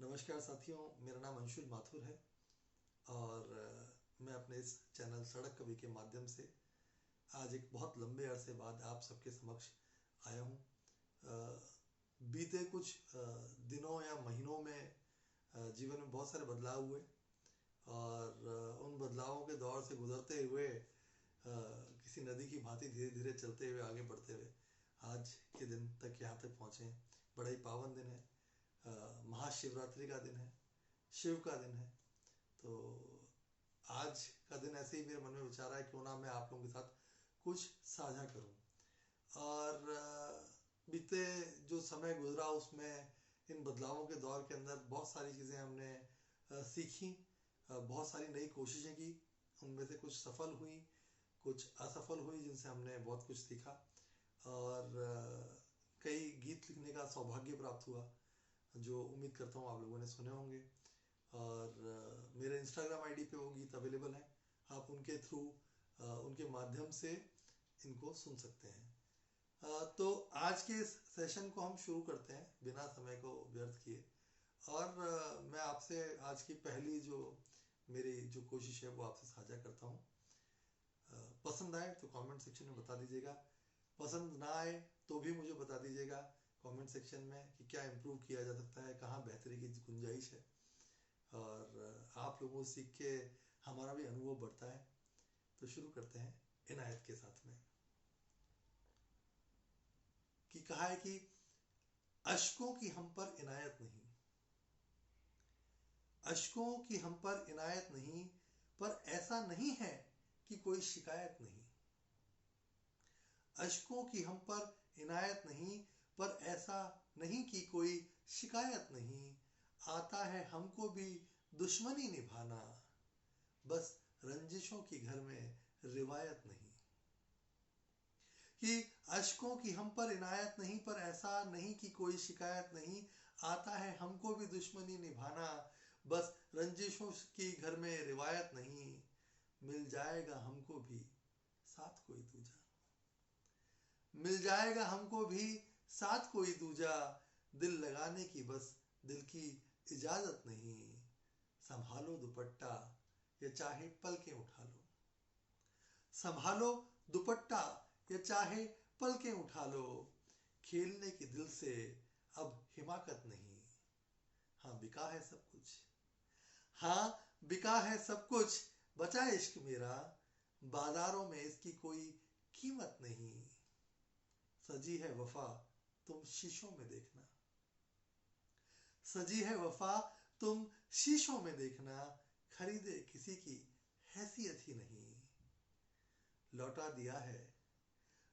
नमस्कार साथियों, मेरा नाम अंशुल माथुर है और मैं अपने इस चैनल सड़क कवि के माध्यम से आज एक बहुत लंबे अरसे बाद आप सबके समक्ष आया हूँ। बीते कुछ दिनों या महीनों में जीवन में बहुत सारे बदलाव हुए और उन बदलावों के दौर से गुजरते हुए किसी नदी की भांति धीरे धीरे चलते हुए आगे बढ़ते हुए आज के दिन तक यहाँ तक पहुँचे हैं। बड़ा ही पावन दिन है, महाशिवरात्रि का दिन है, शिव का दिन है। तो आज का दिन ऐसे ही मेरे मन में विचार आया क्यों ना मैं आप लोगों के साथ कुछ साझा करूं। और बीते जो समय गुजरा उसमें इन बदलावों के दौर के अंदर बहुत सारी चीज़ें हमने सीखी, बहुत सारी नई कोशिशें की। उनमें से कुछ सफल हुई, कुछ असफल हुई, जिनसे हमने बहुत कुछ सीखा और कई गीत लिखने का सौभाग्य प्राप्त हुआ जो उम्मीद करता हूँ आप लोगों ने सुने होंगे। और मेरे इंस्टाग्राम आईडी पे वो गीत अवेलेबल हैं, आप उनके थ्रू उनके माध्यम से इनको सुन सकते हैं। तो आज के इस सेशन को हम शुरू करते हैं बिना समय को व्यर्थ किए। और मैं आपसे आज की पहली जो मेरी जो कोशिश है वो आपसे साझा करता हूँ। पसंद आए तो कमेंट सेक्शन में बता दीजिएगा, पसंद ना आए तो भी मुझे बता दीजिएगा कमेंट सेक्शन में कि क्या इम्प्रूव किया जा सकता है, कहाँ बेहतरी की गुंजाइश है। और आप लोगों से सीख के हमारा भी अनुभव बढ़ता है। तो शुरू करते हैं इनायत के साथ में। कि कहा है कि अशकों की हम पर इनायत नहीं, अशकों की हम पर इनायत नहीं, पर ऐसा नहीं है कि कोई शिकायत नहीं। अशकों की हम पर इनायत नहीं, पर ऐसा नहीं कि कोई शिकायत नहीं। आता है हमको भी दुश्मनी निभाना, बस रंजिशों की घर में रिवायत नहीं। कि अशकों की हम पर इनायत नहीं, पर ऐसा नहीं कि कोई शिकायत नहीं। आता है हमको भी दुश्मनी निभाना, बस रंजिशों की घर में रिवायत नहीं। मिल जाएगा हमको भी साथ कोई दूजा, मिल जाएगा हमको भी साथ कोई दूजा। दिल लगाने की बस दिल की इजाजत नहीं। संभालो दुपट्टा या चाहे पलकें उठा लो, संभालो दुपट्टा या चाहे पलकें उठा लो। खेलने की दिल से अब हिमाकत नहीं। हाँ बिका है सब कुछ, हाँ बिका है सब कुछ। बचा इश्क मेरा, बाजारों में इसकी कोई कीमत नहीं। सजी है वफा तुम शीशों में देखना, सजी है वफा तुम शीशों में देखना। खरीदे किसी की हैसियत ही नहीं। लौटा दिया है,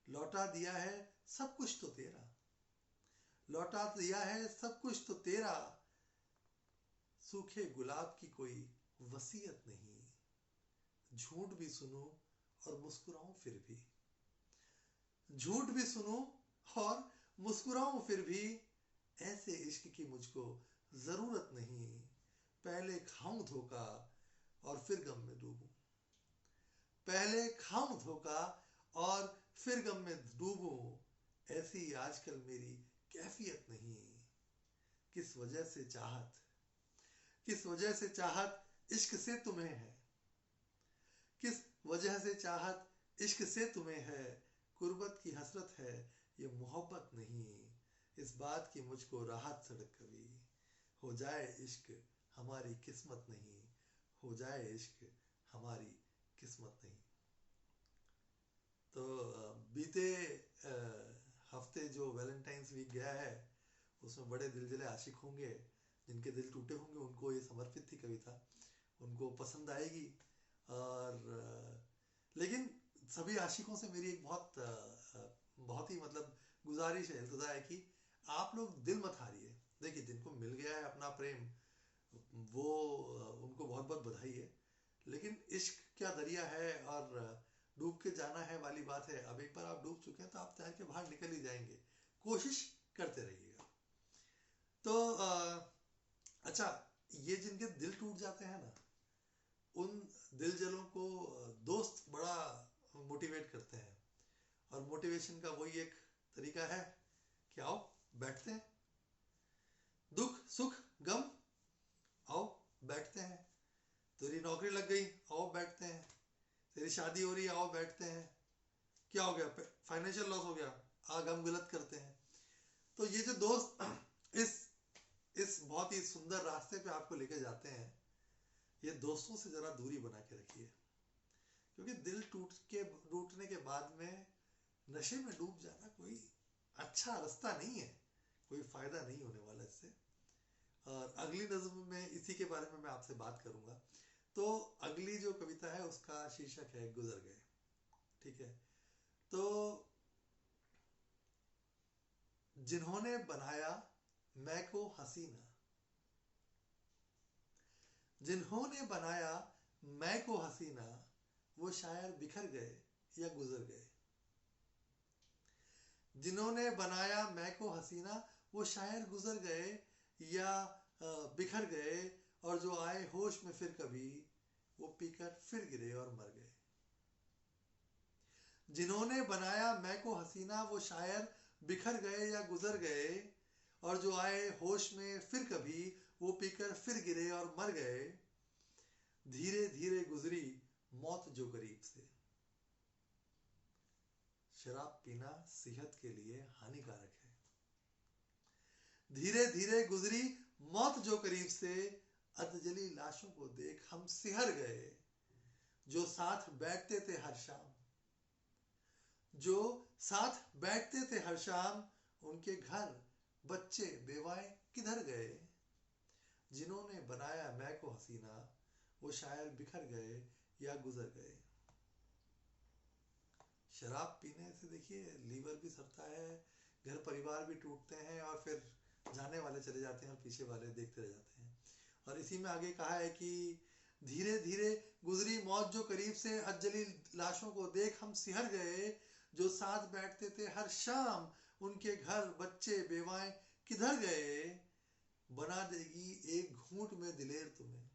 लौटा दिया है सब कुछ तो तेरा, लौटा दिया है सब कुछ तो तेरा। सूखे गुलाब की कोई वसीयत नहीं। झूठ भी सुनो और मुस्कुराऊं फिर भी, झूठ भी सुनो और मुस्कुराऊं फिर भी। ऐसे इश्क की मुझको जरूरत नहीं। पहले खाऊं धोखा और फिर गम में डूबूं, पहले खाऊं धोखा और फिर गम में डूबूं। ऐसी आजकल मेरी कैफियत नहीं। किस वजह से चाहत, किस वजह से चाहत इश्क से तुम्हें है, किस वजह से चाहत इश्क से तुम्हें है। कुर्बत की हसरत है ये मोहब्बत नहीं। इस बात की मुझको राहत सड़क कभी, हो जाए इश्क हमारी किस्मत नहीं, हो जाए इश्क हमारी किस्मत नहीं। तो बीते हफ्ते जो वैलेंटाइंस वीक गया है उसमें बड़े दिलजले आशिक होंगे, जिनके दिल टूटे होंगे उनको ये समर्पित थी कविता, उनको पसंद आएगी। और लेकिन सभी आशिकों से मेरी एक बहुत ही मतलब गुजारिश है, इल्तजा है कि आप लोग दिल मत हारिए। देखिए जिनको मिल गया है अपना प्रेम वो उनको बहुत बहुत बधाई है, लेकिन इश्क क्या दरिया है और डूब के जाना है वाली बात है। अब एक बार आप डूब चुके हैं तो आप तैर के बाहर निकल ही जाएंगे, कोशिश करते रहिएगा। तो अच्छा, ये जिनके दिल टूट जाते हैं ना, उन दिलजलों को दोस्त बड़ा मोटिवेट करते हैं। और मोटिवेशन का वही एक तरीका है कि आओ बैठते हैं, दुख सुख गम मेरी शादी हो रही है, आओ बैठते हैं, क्या हो गया, फाइनेंशियल लॉस हो गया, आग हम गलत करते हैं। तो ये जो दोस्त इस बहुत ही सुंदर रास्ते पे आपको लेके जाते हैं, ये दोस्तों से जरा दूरी बना के रखिए, क्योंकि दिल टूटने के बाद में नशे में डूब जाना कोई अच्छा रास्ता नहीं है, कोई फायदा नहीं होने वाला इससे। और अगली नज़्म में इसी के बारे में मैं आपसे बात करूंगा। तो अगली जो कविता है उसका शीर्षक है गुजर गए। ठीक है, तो जिन्होंने बनाया मैं को हसीना, जिन्होंने बनाया मैं को हसीना, वो शायर बिखर गए या गुजर गए। जिन्होंने बनाया मैं को हसीना, वो शायर गुजर गए या बिखर गए, और जो आए होश में फिर कभी, वो पीकर फिर गिरे और मर गए। जिन्होंने बनाया मैं को हसीना, वो शायर बिखर गए या गुजर गए, और जो आए होश में फिर कभी, वो पीकर फिर गिरे और मर गए। धीरे धीरे गुजरी मौत जो करीब से। शराब पीना सेहत के लिए हानिकारक है। धीरे धीरे गुजरी मौत जो करीब से, अधजली लाशों को देख हम सिहर गए। जो साथ बैठते थे हर शाम, जो साथ बैठते थे हर शाम, उनके घर बच्चे बेवाएं किधर गए। जिन्होंने बनाया मैं को हसीना, वो शायर बिखर गए या गुजर गए। शराब पीने से देखिए लीवर भी सड़ता है, घर परिवार भी टूटते हैं, और फिर जाने वाले चले जाते हैं और पीछे वाले देखते रह जाते हैं। और इसी में आगे कहा है कि धीरे धीरे गुजरी मौत जो करीब से, अजली लाशों को देख हम सिहर गए। जो साथ बैठते थे हर शाम, उनके घर बच्चे बेवाएं किधर गए। बना देगी एक घूंट में दिलेर तुम्हें,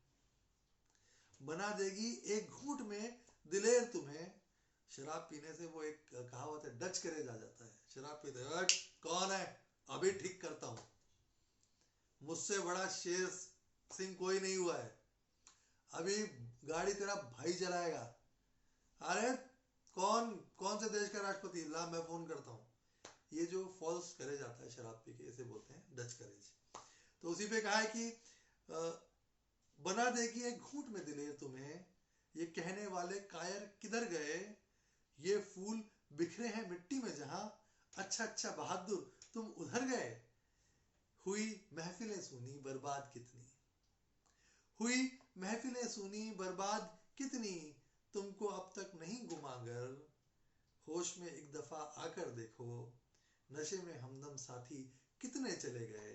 बना देगी एक घूंट में दिलेर तुम्हें। शराब पीने से वो एक कहावत है, डच करे जा जाता है। शराब पीते कौन है, अभी ठीक करता हूं, मुझसे बड़ा शेर सिंह कोई नहीं हुआ है, अभी गाड़ी तेरा भाई चलाएगा। अरे कौन कौन से देश का राष्ट्रपति, ला मैं फोन करता हूं। ये जो फॉल्स करे जाता है शराब पी के, इसे बोलते हैं डच करेज। तो उसी पे कहा है कि बना देगी एक घूंट में दिलेर तुम्हें, ये कहने वाले कायर किधर गए। ये फूल बिखरे हैं मिट्टी में जहां, अच्छा अच्छा बहादुर तुम उधर गए। हुई महफिलें सुनी बर्बाद कितनी, हुई महफिलें सुनी बर्बाद कितनी, तुमको अब तक नहीं गुमागर। होश में एक दफा आकर देखो, नशे में हमदम साथी कितने चले गए।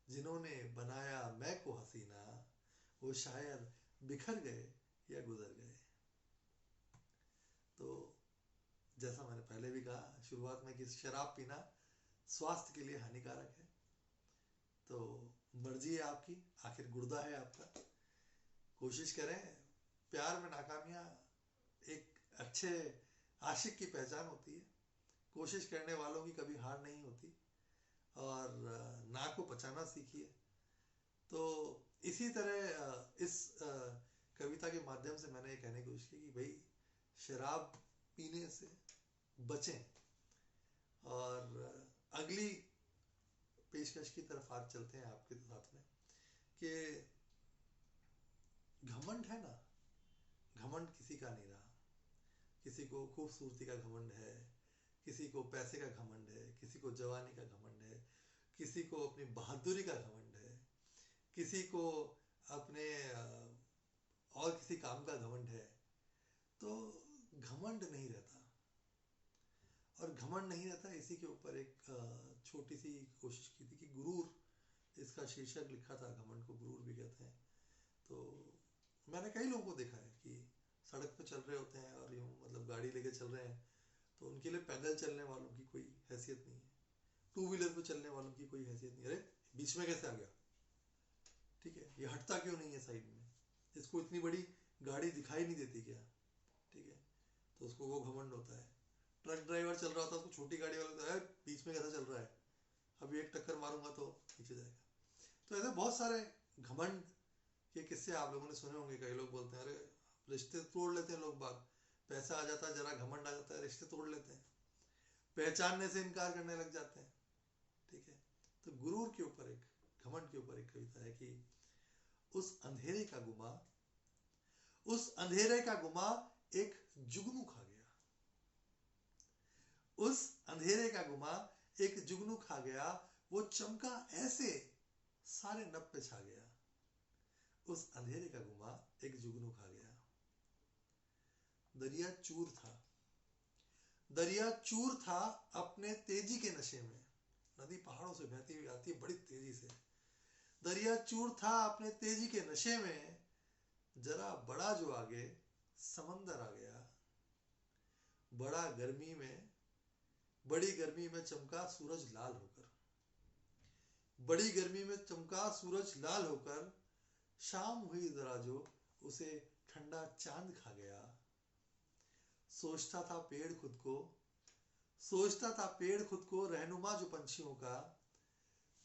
जिन्होंने बनाया मैं को हसीना, वो शायर बिखर गए या गुजर गए। तो जैसा मैंने पहले भी कहा शुरुआत में कि शराब पीना स्वास्थ्य के लिए हानिकारक है, तो मर्जी है आपकी, आखिर गुर्दा है आपका। कोशिश करें, प्यार में नाकामियां एक अच्छे आशिक की पहचान होती है। कोशिश करने वालों की कभी हार नहीं होती, और ना को पचाना सीखिए। तो इसी तरह इस कविता के माध्यम से मैंने ये कहने की कोशिश की कि भाई शराब पीने से बचें। और अगली पेशकश की तरफ आज चलते हैं आपके साथ में, कि घमंड है ना, घमंड किसी का नहीं रहा। किसी को खूबसूरती का घमंड है, किसी को पैसे का घमंड है, किसी को जवानी का घमंड है, किसी को अपनी बहादुरी का घमंड है, किसी को अपने और किसी काम का घमंड है। तो घमंड नहीं रहता, और घमंड नहीं रहता। इसी के ऊपर एक छोटी सी कोशिश की थी कि गुरूर, इसका शीर्षक लिखा था, घमंड को गुरूर भी कहते हैं। तो मैंने कई लोगों को देखा है कि सड़क पे चल रहे होते हैं और यूं मतलब गाड़ी लेके चल रहे हैं, तो उनके लिए पैदल चलने वालों की कोई हैसियत नहीं है, टू व्हीलर पे चलने वालों की कोई हैसियत नहीं। अरे बीच में कैसे आ गया, ठीक है, ये हटता क्यों नहीं है साइड में, इसको इतनी बड़ी गाड़ी दिखाई नहीं देती क्या, ठीक है, तो उसको वो घमंड होता है। ट्रक ड्राइवर चल रहा होता है, उसको छोटी गाड़ी वाला है बीच में कैसा चल रहा है, अभी एक टक्कर मारूंगा तो नीचे जाएगा। तो ऐसे बहुत सारे घमंड के किस्से आप लोगों ने सुने होंगे। कई लोग बोलते हैं अरे रिश्ते तोड़ लेते हैं लोग बात, पैसा आ जाता है, जरा घमंड आ जाता है, रिश्ते तोड़ लेते हैं, पहचानने से इनकार करने लग जाते हैं। ठीक है, तो गुरूर के ऊपर एक, घमंड के ऊपर एक कविता है कि उस अंधेरे का गुमा, उस अंधेरे का गुमा एक जुगनू खा गया, उस अंधेरे का गुमा एक जुगनू खा गया, वो चमका ऐसे सारे नभ पे छा गया। उस अंधेरे का गुमा एक जुगनू खा गया। दरिया चूर था, दरिया चूर था अपने तेजी के नशे में। नदी पहाड़ों से बहती हुई आती है बड़ी तेजी से। दरिया चूर था अपने तेजी के नशे में, जरा बड़ा जो आगे समंदर आ गया। बड़ा गर्मी में, बड़ी गर्मी में चमका सूरज लाल होकर, बड़ी गर्मी में चमका सूरज लाल होकर, शाम हुई जरा जो उसे ठंडा चांद खा गया। सोचता था पेड़ खुद को, सोचता था पेड़ खुद को रहनुमा जो पंछियों का,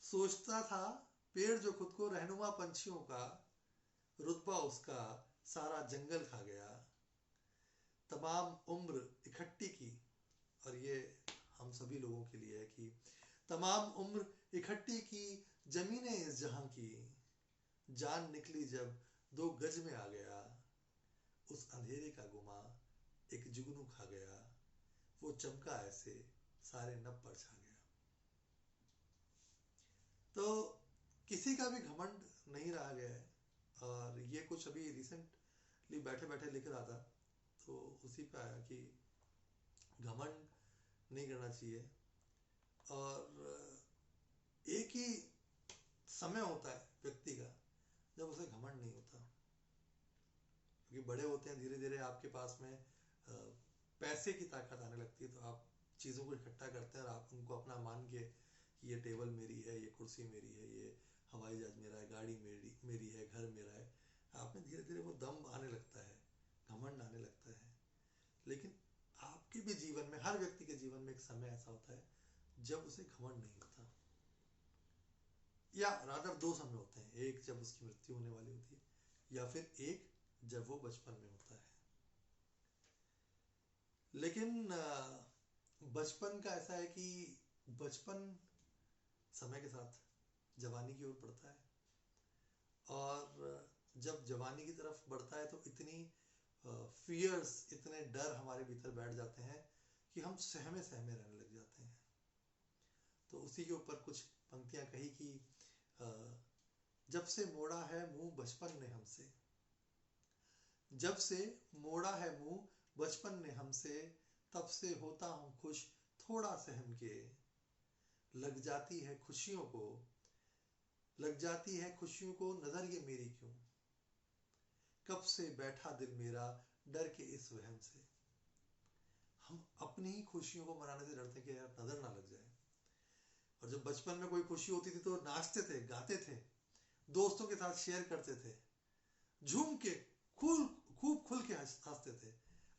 सोचता था पेड़ जो खुद को रहनुमा पंछियों का, रुतबा उसका सारा जंगल खा गया। तमाम उम्र इकट्ठी की, और ये हम सभी लोगों के लिए है कि तमाम उम्र इकट्ठी की जमीनें इस जहां की, जान निकली जब 2 गज में आ गया। उस अंधेरे का गुमा एक जुगनू खा गया, वो चमका ऐसे सारे नभ पर छा गया। तो किसी का भी घमंड नहीं रहा गया है, और ये कुछ अभी रिसेंटली बैठे बैठे लिख रहा था, तो उसी पे आया कि घमंड नहीं करना चाहिए। और एक ही समय होता है व्यक्ति का जब उसे घमंड नहीं होता, क्योंकि बड़े होते हैं, धीरे धीरे आपके पास में पैसे की ताकत आने लगती है, तो आप चीज़ों को इकट्ठा करते हैं और आप उनको अपना मान के कि ये टेबल मेरी है, ये कुर्सी मेरी है, ये हवाई जहाज मेरा है, गाड़ी मेरी है, घर मेरा है, आप में धीरे धीरे वो दम आने लगता है, घमंड आने लगता है। लेकिन आपके भी जीवन में, हर व्यक्ति के जीवन में एक समय ऐसा होता है जब उसे घमंड नहीं होता, या रादर 2 समय होते हैं, एक जब उसकी मृत्यु होने वाली होती है, या फिर एक जब वो बचपन में होता है। लेकिन बचपन का ऐसा है कि बचपन समय के साथ जवानी की ओर बढ़ता है, और जब जवानी की तरफ बढ़ता है तो इतनी फियर्स, इतने डर हमारे भीतर बैठ जाते हैं कि हम सहमे सहमे रहने लग जाते हैं। तो उसी के ऊपर कुछ पंक्तियां कही कि जब से मोड़ा है मुंह बचपन ने हमसे, जब से मोड़ा है मुंह बचपन ने हमसे, तब से होता हूं खुश थोड़ा सहम के। लग जाती है खुशियों को, लग जाती है खुशियों को नजर ये मेरी क्यों, कब से बैठा दिल मेरा डर के इस वहम से। हम अपनी ही खुशियों को मनाने से डरते कि यार नजर ना लग जाए। और जब बचपन में कोई खुशी होती थी तो नाचते थे, गाते थे, दोस्तों के साथ शेयर करते थे, झूम के खूब खुल के हंसते थे।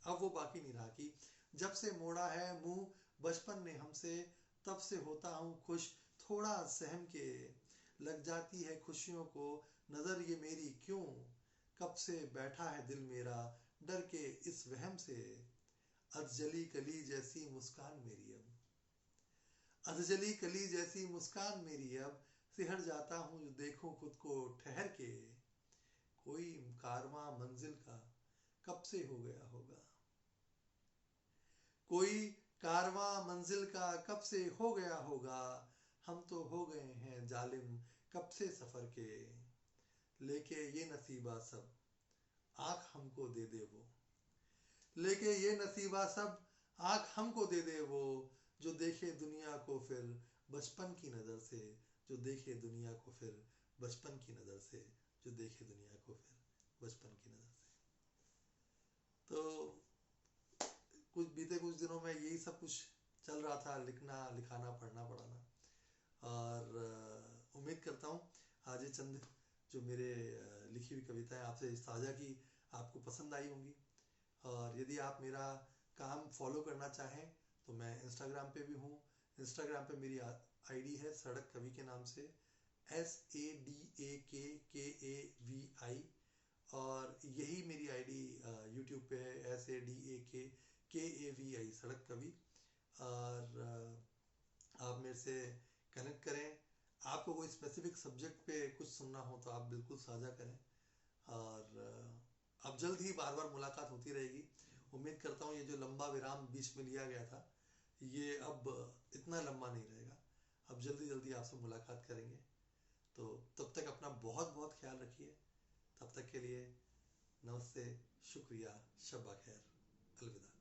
अब वो बाकी नहीं रहा कि जब से मोड़ा है मुंह बचपन ने हमसे, तब से होता हूं खुश थोड़ा सहम के। लग जाती है खुशियों को नजर ये मेरी क्यों, कब से बैठा है दिल मेरा डर के इस वहम से। अधजली कली जैसी मुस्कान मेरी अब, अधजली कली जैसी मुस्कान मेरी अब, सिहर जाता हूं जो देखूं खुद को ठहर के। कोई कारवां मंजिल का कब से हो गया होगा, कोई कारवां मंजिल का कब से हो गया होगा, हम तो हो गए हैं जालिम कब से सफर के। लेके ये नसीबा सब आंख हमको दे दे वो, लेके ये नसीबा सब आंख हमको दे दे वो, जो देखे दुनिया को फिर बचपन की नजर से, जो देखे दुनिया को फिर बचपन की नजर से, जो देखे दुनिया को फिर बचपन की नजर से। तो बीते कुछ दिनों में यही सब कुछ चल रहा था, लिखना, लिखाना, पढ़ना, पढ़ाना, और उम्मीद करता हूँ आज ये चंद जो मेरे लिखी हुई कविताएं आपसे साझा की आपको पसंद आई होंगी। और यदि आप मेरा काम फॉलो करना चाहें तो मैं इंस्टाग्राम पे भी हूँ। इंस्टाग्राम पे मेरी आईडी है सड़क कवि के नाम से, SADAKKAVI, और यही मेरी आईडी यूट्यूब पे है, SADAKKAVI, सड़क कवि। और आप मेरे से कनेक्ट करें। आपको कोई स्पेसिफिक सब्जेक्ट पे कुछ सुनना हो तो आप बिल्कुल साझा करें। और अब जल्द ही बार बार मुलाकात होती रहेगी। उम्मीद करता हूँ ये जो लंबा विराम बीच में लिया गया था ये अब इतना लंबा नहीं रहेगा। अब जल्दी जल्दी आपसे मुलाकात करेंगे। तो तब तक अपना बहुत बहुत ख्याल रखिए। तब तक के लिए नमस्ते, शुक्रिया, शब्बा खैर, अलविदा।